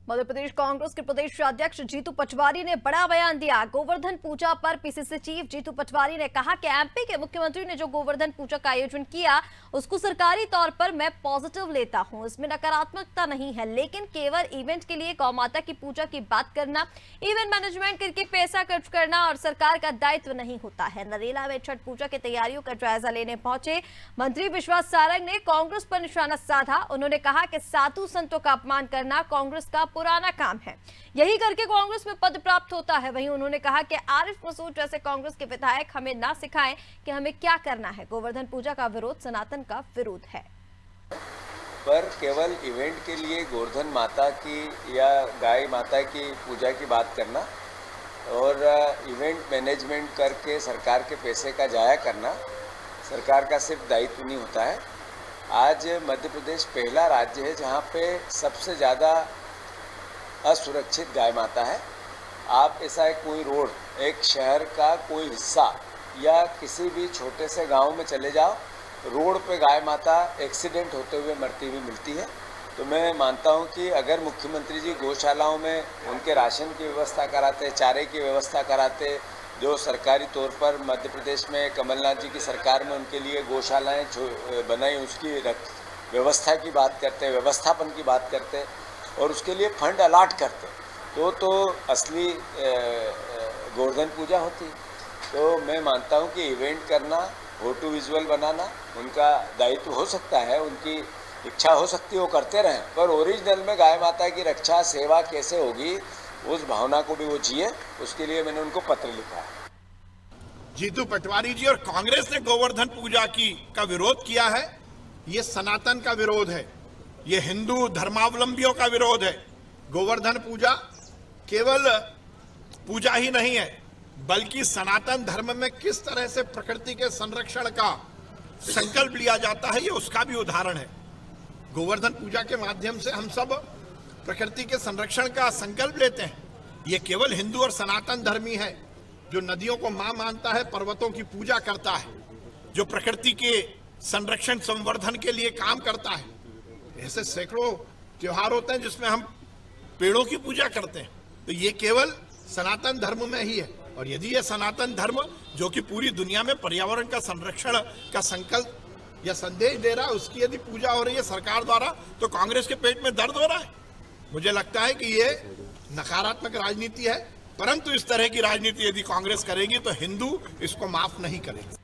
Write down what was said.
मध्य प्रदेश कांग्रेस के प्रदेश अध्यक्ष जीतू पटवारी ने बड़ा बयान दिया। गोवर्धन पूजा पर पीसीसी चीफ जीतू पटवारी ने कहा कि एमपी के मुख्यमंत्री ने जो गोवर्धन पूजा का आयोजन किया उसको सरकारी तौर पर मैं पॉजिटिव लेता हूं, इसमें नकारात्मकता नहीं है, लेकिन केवल इवेंट के लिए गौ माता की पूजा की बात करना, इवेंट मैनेजमेंट करके पैसा खर्च करना और सरकार का दायित्व नहीं होता है। नरेला में छठ पूजा की तैयारियों का जायजा लेने पहुंचे मंत्री विश्वास सारंग ने कांग्रेस पर निशाना साधा। उन्होंने कहा कि साधु संतों का अपमान करना कांग्रेस का पुराना काम है, यही करके कांग्रेस में पद प्राप्त होता है। वहीं उन्होंने कहा कि आरिफ मसूद जैसे कांग्रेस के विधायक हमें ना सिखाएं कि हमें क्या करना है। गोवर्धन पूजा का विरोध सनातन का विरोध है। पर केवल इवेंट के लिए गोवर्धन माता की या गाय माता की पूजा की बात करना और इवेंट मैनेजमेंट करके सरकार के पैसे का जाया करना सरकार का सिर्फ दायित्व नहीं होता है। आज मध्य प्रदेश पहला राज्य है जहाँ पे सबसे ज़्यादा असुरक्षित गाय माता है। आप ऐसा कोई रोड, एक शहर का कोई हिस्सा या किसी भी छोटे से गांव में चले जाओ, रोड पे गाय माता एक्सीडेंट होते हुए मरती हुई मिलती है। तो मैं मानता हूं कि अगर मुख्यमंत्री जी गौशालाओं में उनके राशन की व्यवस्था कराते, चारे की व्यवस्था कराते, जो सरकारी तौर पर मध्य प्रदेश में कमलनाथ जी की सरकार में उनके लिए गौशालाएँ बनाई, उसकी व्यवस्था की बात करते, व्यवस्थापन की बात करते और उसके लिए फंड अलाट करते तो असली गोवर्धन पूजा होती। तो मैं मानता हूं कि इवेंट करना, फोटो विजुअल बनाना उनका दायित्व हो सकता है, उनकी इच्छा हो सकती है, वो करते रहें, पर ओरिजिनल में गाय माता की रक्षा सेवा कैसे होगी उस भावना को भी वो जिए, उसके लिए मैंने उनको पत्र लिखा है। जीतू पटवारी जी और कांग्रेस ने गोवर्धन पूजा का विरोध किया है। ये सनातन का विरोध है, ये हिंदू धर्मावलंबियों का विरोध है। गोवर्धन पूजा केवल पूजा ही नहीं है, बल्कि सनातन धर्म में किस तरह से प्रकृति के संरक्षण का संकल्प लिया जाता है, ये उसका भी उदाहरण है। गोवर्धन पूजा के माध्यम से हम सब प्रकृति के संरक्षण का संकल्प लेते हैं। ये केवल हिंदू और सनातन धर्मी है जो नदियों को मां मानता है, पर्वतों की पूजा करता है, जो प्रकृति के संरक्षण संवर्धन के लिए काम करता है। ऐसे सैकड़ों त्योहार होते हैं जिसमें हम पेड़ों की पूजा करते हैं। तो ये केवल सनातन धर्म में ही है। और यदि ये सनातन धर्म जो कि पूरी दुनिया में पर्यावरण का संरक्षण का संकल्प या संदेश दे रहा है, उसकी यदि पूजा हो रही है सरकार द्वारा, तो कांग्रेस के पेट में दर्द हो रहा है। मुझे लगता है कि ये नकारात्मक राजनीति है, परंतु इस तरह की राजनीति यदि कांग्रेस करेगी तो हिंदू इसको माफ नहीं करेंगे।